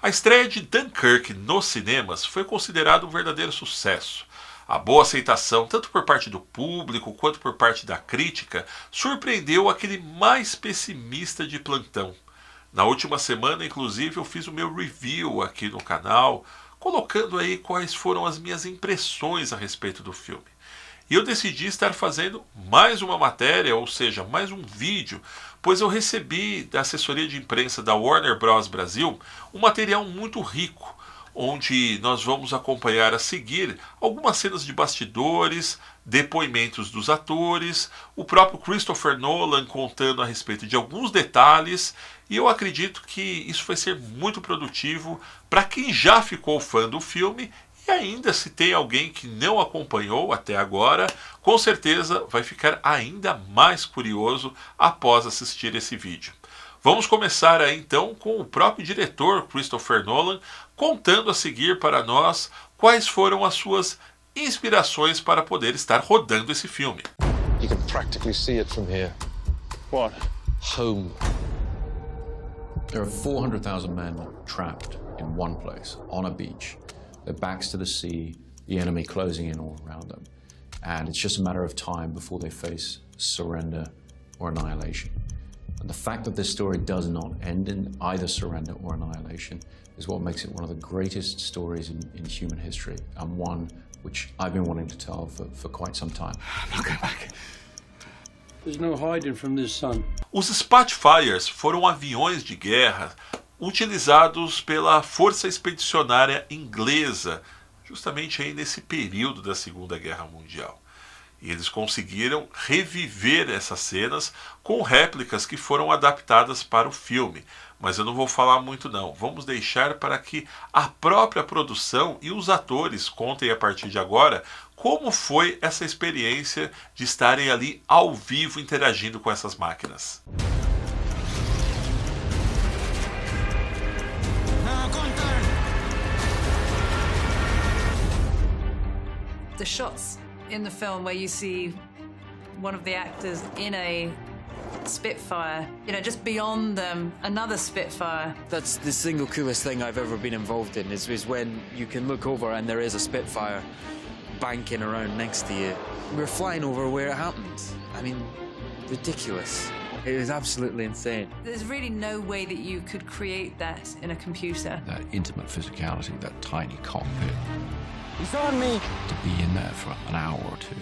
A estreia de Dunkirk nos cinemas foi considerada um verdadeiro sucesso. A boa aceitação, tanto por parte do público quanto por parte da crítica, surpreendeu aquele mais pessimista de plantão. Na última semana, inclusive, eu fiz o meu review aqui no canal, colocando aí quais foram as minhas impressões a respeito do filme. E eu decidi estar fazendo mais uma matéria, ou seja, mais um vídeo, pois eu recebi da assessoria de imprensa da Warner Bros. Brasil um material muito rico, onde nós vamos acompanhar a seguir algumas cenas de bastidores, depoimentos dos atores, o próprio Christopher Nolan contando a respeito de alguns detalhes, e eu acredito que isso vai ser muito produtivo para quem já ficou fã do filme, e ainda se tem alguém que não acompanhou até agora, com certeza vai ficar ainda mais curioso após assistir esse vídeo. Vamos começar aí então com o próprio diretor Christopher Nolan contando a seguir para nós quais foram as suas inspirações para poder estar rodando esse filme. You can practically see it from here. What? Home. There are 400,000 men trapped in one place, on a beach. Their backs to the sea, the enemy closing in all around them. And it's just a matter of time before they face surrender or annihilation. And the fact that this story does not end in either surrender or annihilation is what makes it one of the greatest stories in human history, and one which I've been wanting to tell for quite some time. I'm not going back. There's no hiding from this sun. Os Spitfires foram aviões de guerra utilizados pela Força Expedicionária Inglesa, justamente aí nesse período da Segunda Guerra Mundial. E eles conseguiram reviver essas cenas com réplicas que foram adaptadas para o filme. Mas eu não vou falar muito não. Vamos deixar para que a própria produção e os atores contem a partir de agora como foi essa experiência de estarem ali ao vivo interagindo com essas máquinas. The shots in the film where you see one of the actors in a Spitfire, just beyond them, another Spitfire. That's the single coolest thing I've ever been involved in, is when you can look over and there is a Spitfire banking around next to you. We're flying over where it happened. I mean, ridiculous. It was absolutely insane. There's really no way that you could create that in a computer. That intimate physicality, that tiny cockpit. He's on me! To be in there for an hour or two,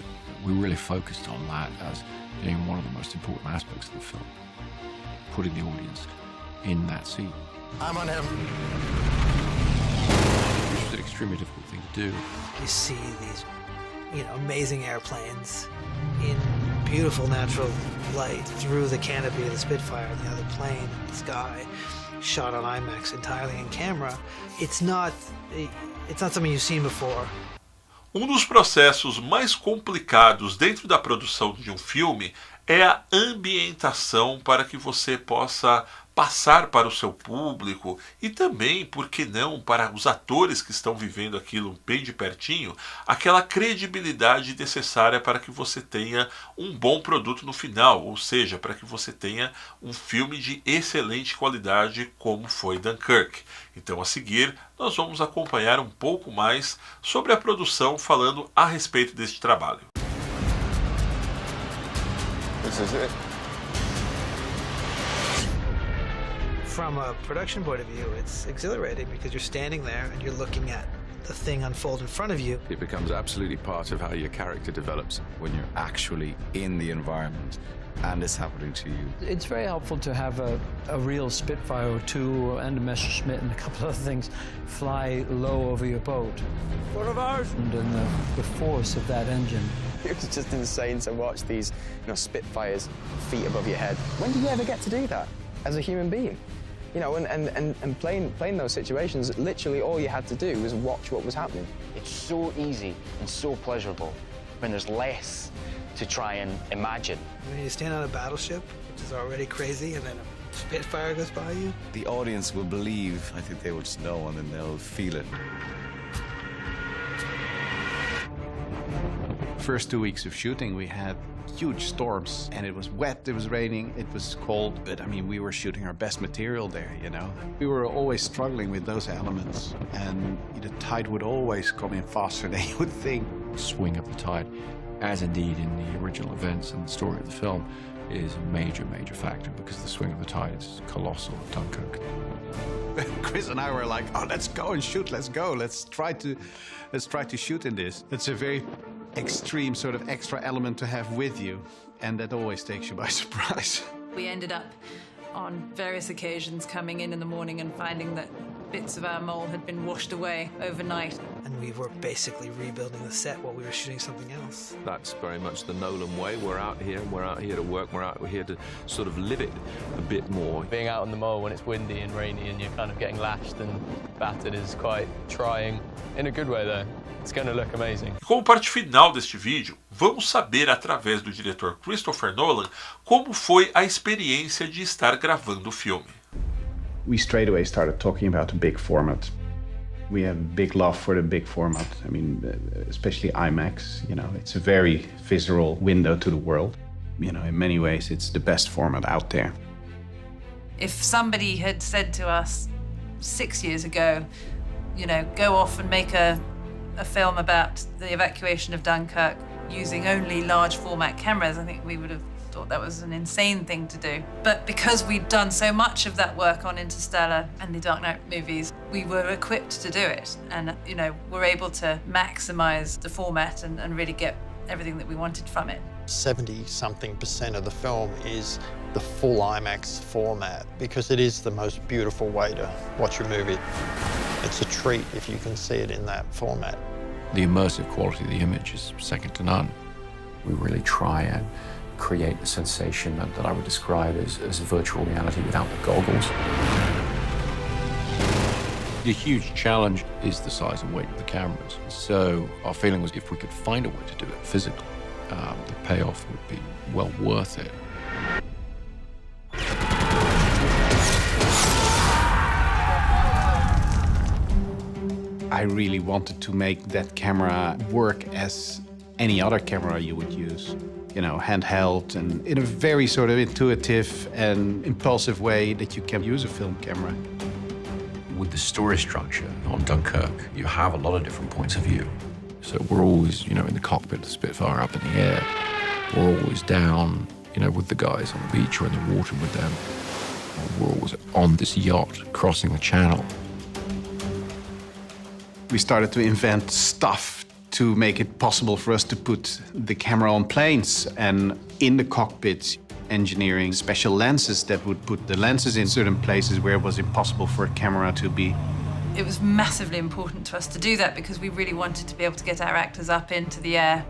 we really focused on that as being one of the most important aspects of the film. Putting the audience in that scene. I'm on him. Which is an extremely difficult thing to do. You see these, amazing airplanes in beautiful natural light through the canopy of the Spitfire and the other plane in the sky, shot on IMAX entirely in camera. It's not something you've seen before. Um dos processos mais complicados dentro da produção de um filme é a ambientação para que você possa passar para o seu público e também, por que não, para os atores que estão vivendo aquilo bem de pertinho, aquela credibilidade necessária para que você tenha um bom produto no final, ou seja, para que você tenha um filme de excelente qualidade como foi Dunkirk. Então, a seguir, nós vamos acompanhar um pouco mais sobre a produção falando a respeito deste trabalho. This is it. From a production point of view, it's exhilarating because you're standing there and you're looking at the thing unfold in front of you. It becomes absolutely part of how your character develops when you're actually in the environment and it's happening to you. It's very helpful to have a real Spitfire or two and a Messerschmitt and a couple of other things fly low over your boat. One of ours! And then the force of that engine. It was just insane to watch these, Spitfires feet above your head. When do you ever get to do that as a human being? And playing those situations, literally all you had to do was watch what was happening. It's so easy and so pleasurable when there's less to try and imagine. When you stand on a battleship, which is already crazy, and then a Spitfire goes by you. The audience will believe, I think they will just know and then they'll feel it. First 2 weeks of shooting, we had huge storms, and it was wet, it was raining, it was cold, but I mean, we were shooting our best material there, you know. We were always struggling with those elements, and the tide would always come in faster than you would think. Swing of the tide, as indeed in the original events and the story of the film, is a major, major factor, because the swing of the tide is colossal at Dunkirk. Chris and I were like, oh, let's go and shoot, let's go, let's try to shoot in this. It's a very extreme sort of extra element to have with you, and that always takes you by surprise. We ended up on various occasions coming in the morning and finding that bits of our mole had been washed away overnight. And we were basically rebuilding the set while we were shooting something else. That's very much the Nolan way. We're out here and we're out here to work. We're here to sort of live it a bit more. Being out on the mole when it's windy and rainy and you're kind of getting lashed and battered is quite trying. In a good way though. It's going to look amazing. Como parte final deste vídeo, vamos saber através do diretor Christopher Nolan como foi a experiência de estar gravando o filme. We straight away started talking about the big format. We have big love for the big format. I mean, especially IMAX, you know, it's a very visceral window to the world. You know, in many ways, it's the best format out there. If somebody had said to us 6 years ago, you know, go off and make a film about the evacuation of Dunkirk using only large format cameras, I think we would have thought that was an insane thing to do. But because we'd done so much of that work on Interstellar and the Dark Knight movies, we were equipped to do it. And, you know, we're able to maximize the format and really get everything that we wanted from it. 70-something% of the film is the full IMAX format because it is the most beautiful way to watch a movie. It's a treat if you can see it in that format. The immersive quality of the image is second to none. We really try and create a sensation that I would describe as virtual reality without the goggles. The huge challenge is the size and weight of the cameras. So our feeling was if we could find a way to do it physically, the payoff would be well worth it. I really wanted to make that camera work as any other camera you would use. You know, handheld and in a very sort of intuitive and impulsive way that you can use a film camera. With the story structure on Dunkirk, you have a lot of different points of view. So we're always, you know, in the cockpit of the Spitfire up in the air. We're always down, you know, with the guys on the beach or in the water with them. We're always on this yacht crossing the channel. We started to invent stuff to make it possible for us to put the camera on planes and in the cockpits, engineering special lenses that would put the lenses in certain places where it was impossible for a camera to be. It was massively important to us to do that because we really wanted to be able to get our actors up into the air.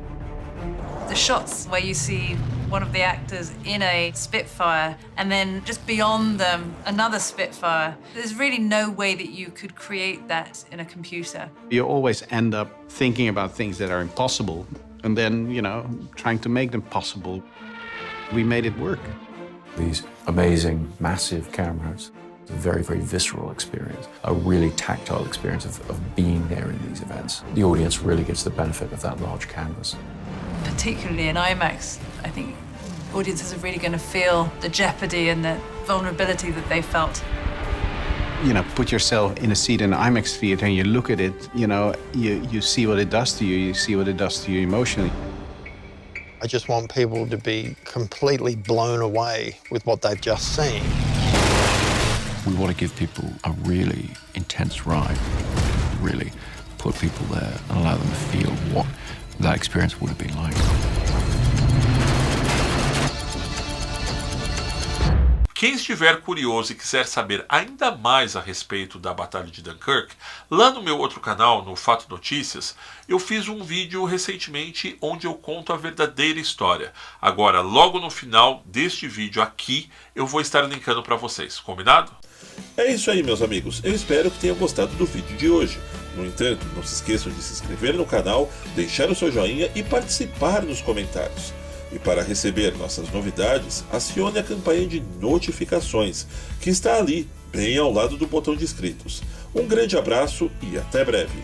The shots where you see one of the actors in a Spitfire and then just beyond them another Spitfire, there's really no way that you could create that in a computer. You always end up thinking about things that are impossible and then, you know, trying to make them possible. We made it work. These amazing, massive cameras, a very, very visceral experience, a really tactile experience of being there in these events. The audience really gets the benefit of that large canvas. Particularly in IMAX, I think audiences are really going to feel the jeopardy and the vulnerability that they felt. You know, put yourself in a seat in an IMAX theater and you look at it, you know, you see what it does to you, you see what it does to you emotionally. I just want people to be completely blown away with what they've just seen. We want to give people a really intense ride, really put people there and allow them to feel what that experience would have been like. Quem estiver curioso e quiser saber ainda mais a respeito da Batalha de Dunkirk, lá no meu outro canal, no Fato Notícias, eu fiz um vídeo recentemente onde eu conto a verdadeira história. Agora, logo no final deste vídeo aqui, eu vou estar linkando para vocês, combinado? É isso aí, meus amigos. Eu espero que tenham gostado do vídeo de hoje. No entanto, não se esqueçam de se inscrever no canal, deixar o seu joinha e participar nos comentários. E para receber nossas novidades, acione a campanha de notificações, que está ali, bem ao lado do botão de inscritos. Um grande abraço e até breve!